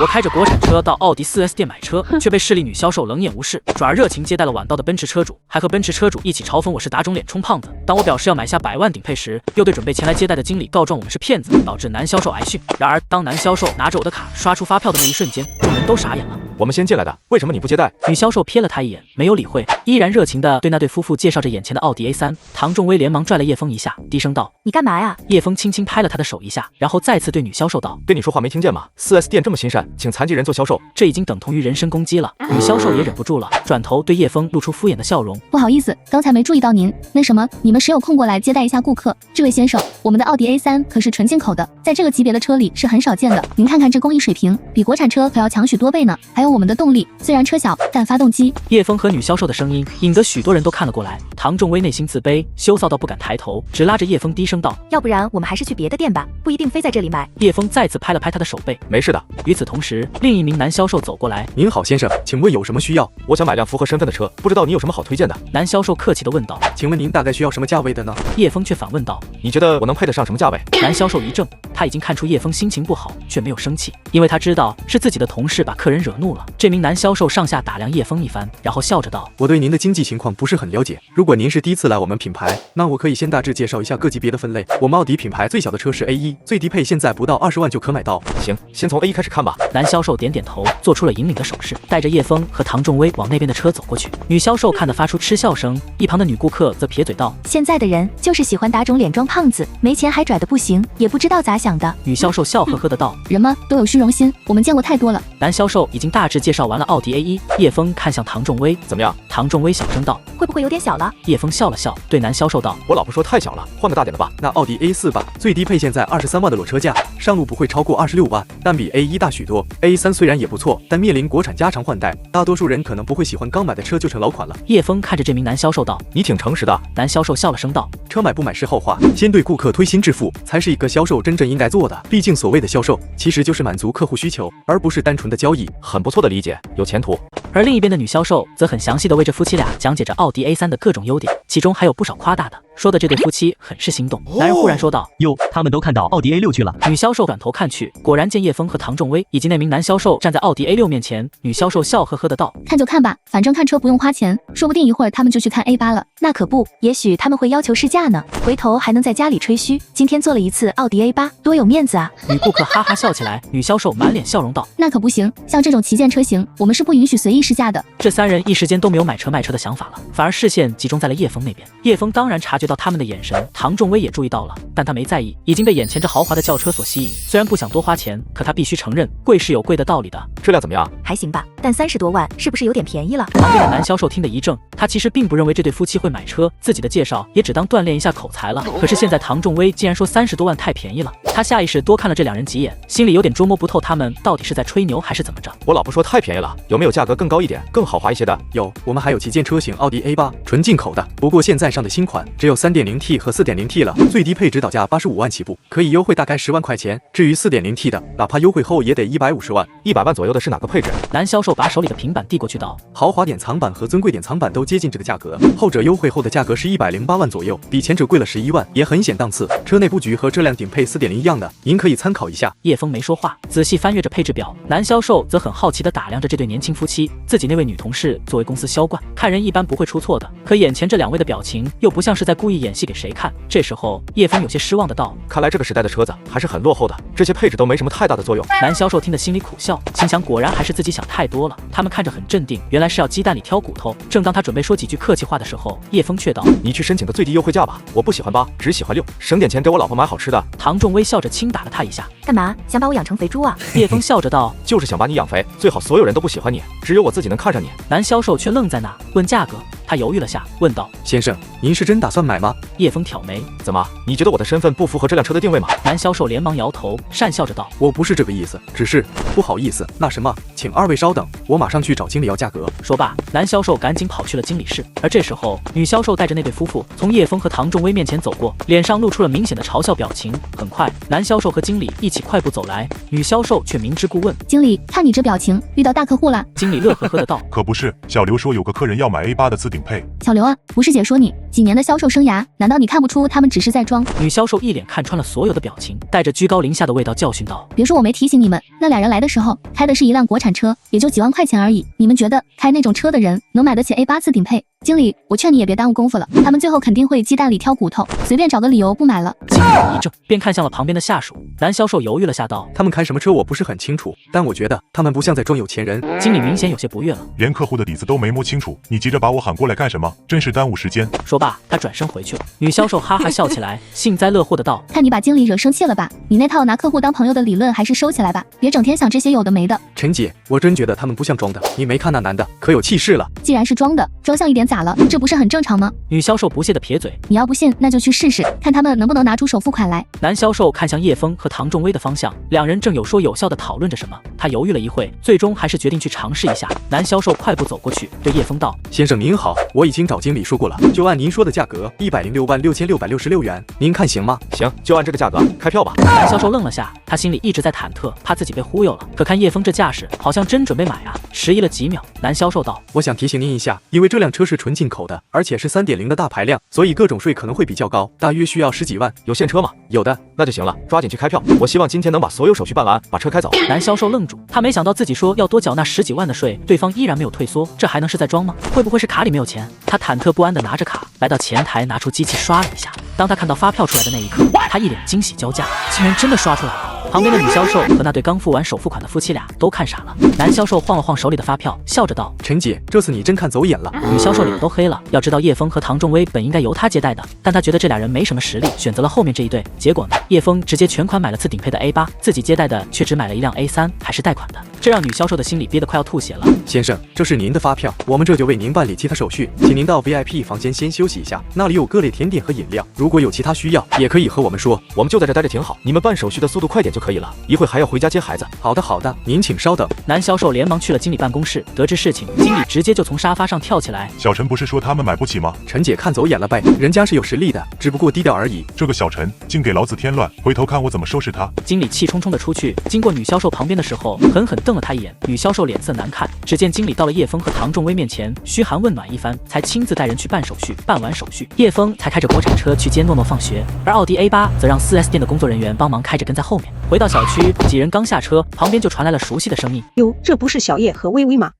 我开着国产车到奥迪 4S 店买车，却被势利女销售冷眼无视，转而热情接待了晚到的奔驰车主，还和奔驰车主一起嘲讽我是打肿脸充胖子。当我表示要买下100万顶配时，又对准备前来接待的经理告状我们是骗子，导致男销售挨训。然而，当男销售拿着我的卡刷出发票的那一瞬间，众人都傻眼了。我们先进来的，为什么你不接待？女销售瞥了他一眼，没有理会，依然热情地对那对夫妇介绍着眼前的奥迪 A3。唐仲威连忙拽了叶枫一下，低声道：“你干嘛呀？”叶枫轻轻拍了他的手一下，然后再次对女销售道：“跟你说话没听见吗 ？4S 店这么心善，请残疾人做销售，这已经等同于人身攻击了。”女销售也忍不住了，转头对叶枫露出敷衍的笑容：“不好意思，刚才没注意到您。那什么，你们谁有空过来接待一下顾客？这位先生，我们的奥迪 A3可是纯进口的，在这个级别的车里是很少见的。您看看这工艺水平，比国产车可要强许多倍呢。还有我们的动力。”虽然车小，但发动机。叶枫和女销售的声音引得许多人都看了过来。唐仲威内心自卑，羞臊到不敢抬头，只拉着叶枫低声道：“要不然我们还是去别的店吧，不一定非在这里买。”叶枫再次拍了拍他的手背：“没事的。”与此同时，另一名男销售走过来：“您好，先生，请问有什么需要？我想买辆符合身份的车，不知道你有什么好推荐的？”男销售客气地问道：“请问您大概需要什么价位的呢？”叶枫却反问道：“你觉得我能配得上什么价位？”男销售一怔，他已经看出叶枫心情不好，却没有生气，因为他知道是自己的同事把客人惹怒了。这名男销售上下打量叶枫一番，然后笑着道：“我对您的经济情况不是很了解，如果您是第一次来我们品牌，那我可以先大致介绍一下各级别的分类。我们奥迪品牌最小的车是 A1，最低配现在不到20万就可买到。行，先从 A1 开始看吧。”男销售点点头，做出了引领的手势，带着叶枫和唐仲威往那边的车走过去。女销售看得发出嗤笑声，一旁的女顾客则撇嘴道：“现在的人就是喜欢打肿脸装胖子，没钱还拽得不行，也不知道咋想的。”女销售笑呵呵的道：“人嘛都有虚荣心，我们见过太多了。”男销售已经大致介绍完了奥迪 A1，叶枫看向唐仲威：“怎么样？”唐仲威小声道：“会不会有点小了？”叶枫笑了笑，对男销售道：“我老婆说太小了，换个大点的吧。”那奥迪 A4 吧，最低配现在23万的裸车价，上路不会超过26万，但比 A1 大许多。A3 虽然也不错，但面临国产加长换代，大多数人可能不会喜欢刚买的车就成老款了。叶枫看着这名男销售道：“你挺诚实的。”男销售笑了声道：“车买不买是后话，先对顾客推心置腹，才是一个销售真正应该做的。毕竟所谓的销售，其实就是满足客户需求，而不是单纯的交易。”很不错的理解，有前途。而另一边的女销售则很详细地为这夫妻俩讲解着奥迪 A3 的各种优点，其中还有不少夸大的，说的这对夫妻很是心动。男人忽然说道：“哟，他们都看到奥迪 A6 去了。”女销售转头看去，果然见叶枫和唐仲威以及那名男销售站在奥迪 A6 面前。女销售笑呵呵的道：“看就看吧，反正看车不用花钱，说不定一会儿他们就去看 A8了。”那可不，也许他们会要求试驾呢，回头还能在家里吹嘘，今天坐了一次奥迪 A8，多有面子啊！女顾客哈哈笑起来，女销售满脸笑容道：“那可不行，像这种旗舰车型，我们是不允许随意试驾的。”这三人一时间都没有买车卖车的想法了，反而视线集中在了叶枫那边。叶枫当然察觉到他们的眼神，唐仲威也注意到了，但他没在意，已经被眼前这豪华的轿车所吸引。虽然不想多花钱，可他必须承认，贵是有贵的道理的。这辆怎么样？还行吧，但30多万是不是有点便宜了？旁边的男销售听得一怔，他其实并不认为这对夫妻会买车，自己的介绍也只当锻炼一下口才了。可是现在唐仲威竟然说30多万太便宜了，他下意识多看了这两人几眼，心里有点捉摸不透他们到底是在吹牛还是怎么着。我老婆说太便宜了，有没有价格更高一点、更豪华一些的？有，我们还有旗舰车型奥迪 A8，纯进口的，不过现在上的新款只有 3.0T 和 4.0T 了，最低配指导价85万起步，可以优惠大概10万块钱。至于 4.0T 的，哪怕优惠后也得150万。100万左右的是哪个配置？男销售把手里的平板递过去道：“豪华典藏版和尊贵典藏版都接近这个价格，后者优惠后的价格是108万左右，比前者贵了11万，也很显档次。车内布局和这辆顶配 4.0 一样的，您可以参考一下。”叶枫没说话，仔细翻阅着配置表。男销售则很好奇地打量着这对年轻夫妻。自己那位女同事作为公司销冠，看人一般不会出错的，可眼前这两位的表情又不像是在故意演戏给谁看。这时候叶枫有些失望的道：“看来这个时代的车子还是很落后的，这些配置都没什么太大的作用。”男销售听得心里苦笑，心想果然还是自己想太多了。他们看着很镇定，原来是要鸡蛋里挑骨头。正当他准备说几句客气话的时候，叶枫却道：“你去申请个最低优惠价吧，我不喜欢8，只喜欢6，省点钱给我老婆买好吃的。”唐仲威笑着轻打了他一下：“干嘛？想把我养成肥猪啊？”叶枫笑着道：“就是想把你养肥，最好所有人都不喜欢你，只有我自己能看上你。”男销售却愣在那，问价格。他犹豫了下，问道：“先生，您是真打算买吗？”叶枫挑眉：“怎么？你觉得我的身份不符合这辆车的定位吗？”男销售连忙摇头，讪笑着道：“我不是这个意思，只是不好意思。那什么，请二位稍等，我马上去找经理要价格。说罢，男销售赶紧跑去了经理室。而这时候，女销售带着那对夫妇从叶枫和唐仲威面前走过，脸上露出了明显的嘲笑表情。很快，男销售和经理一起快步走来，女销售却明知故问：“经理，看你这表情，遇到大客户啦？”经理乐呵呵的道：“可不是，小刘说有个客人要买 A8 的次顶配。”小刘啊，不是姐说你几年的销售生涯，难道你看不出他们只是在装？女销售一脸看穿了所有的表情，带着居高临下的味道教训道：“别说我没提醒你们，那俩人来的时候开的是一辆国产车，也就几万块钱而已。你们觉得开那种车的人能买得起 A8 次顶配？经理，我劝你也别耽误功夫了，他们最后肯定会鸡蛋里挑骨头，随便找个理由不买了。”经理一怔，便看向了旁边的下属。男销售犹豫了下道：“他们开什么车我不是很清楚，但我觉得他们不像在装有钱人。”经理明显有些不悦了，连客户的底子都没摸清楚，你急着把我喊过来干什么？真是耽误时间。说罢，他转身回去了。女销售哈哈笑起来，幸灾乐祸的道：“看你把经理惹生气了吧？你那套拿客户当朋友的理论还是收起来吧，别整天想这些有的没的。”陈姐，我真觉得他们不像装的，你没看那男的可有气势了？既然是装的，装像一点咋了？这不是很正常吗？女销售不屑的撇嘴：“你要不信，那就去试试，看他们能不能拿出首付款来。”男销售看向叶枫和唐仲威的方向，两人正有说有笑的讨论着什么。他犹豫了一会，最终还是决定去尝试一下。男销售快步走过去，对叶枫道：“先生您好，我已经找经理说过了，就按您说的价格，106万6666元，您看行吗？”“行，就按这个价格开票吧。”男销售愣了下，他心里一直在忐忑，怕自己被忽悠了。可看叶枫这架势，好像真准备买啊！迟疑了几秒，男销售道：“我想提醒您一下，因为这辆车是纯进口的，而且是3.0的大排量，所以各种税可能会比较高，大约需要10几万。有现车吗？有的，那就行了，抓紧去开票。我希望今天能把所有手续办完，把车开走。”男销售愣住，他没想到自己说要多缴纳10几万的税，对方依然没有退缩，这还能是在装吗？会不会是卡里没有钱？他忐忑不安地拿着卡来到前台，拿出机器刷了一下。当他看到发票出来的那一刻，他一脸惊喜交加，竟然真的刷出来了。旁边的女销售和那对刚付完首付款的夫妻俩都看傻了。男销售晃了晃手里的发票，笑着道：“陈姐，这次你真看走眼了。”女销售脸都黑了。要知道叶枫和唐仲威本应该由他接待的，但他觉得这俩人没什么实力，选择了后面这一对。结果呢，叶枫直接全款买了次顶配的 A8，自己接待的却只买了一辆 A3，还是贷款的，这让女销售的心里憋得快要吐血了。先生，这是您的发票，我们这就为您办理其他手续，请您到 VIP 房间先休息一下，那里有各类甜点和饮料，如果有其他需要，也可以和我们说。我们就在这待着挺好，你们办手续的速度快点就可以了，一会还要回家接孩子。好的好的，您请稍等。男销售连忙去了经理办公室，得知事情，经理直接就从沙发上跳起来：“小陈不是说他们买不起吗？陈姐看走眼了呗，人家是有实力的，只不过低调而已。这个小陈竟给老子添乱，回头看我怎么收拾他！”经理气冲冲的出去，经过女销售旁边的时候，狠狠瞪了他一眼。女销售脸色难看。只见经理到了叶枫和唐仲威面前，嘘寒问暖一番，才亲自带人去办手续。办完手续，叶枫才开着国产车去接诺诺放学，而奥迪 A8则让 4S 店的工作人员帮忙开着跟在后面。回到小区，几人刚下车，旁边就传来了熟悉的声音：“哟，这不是小叶和微微吗？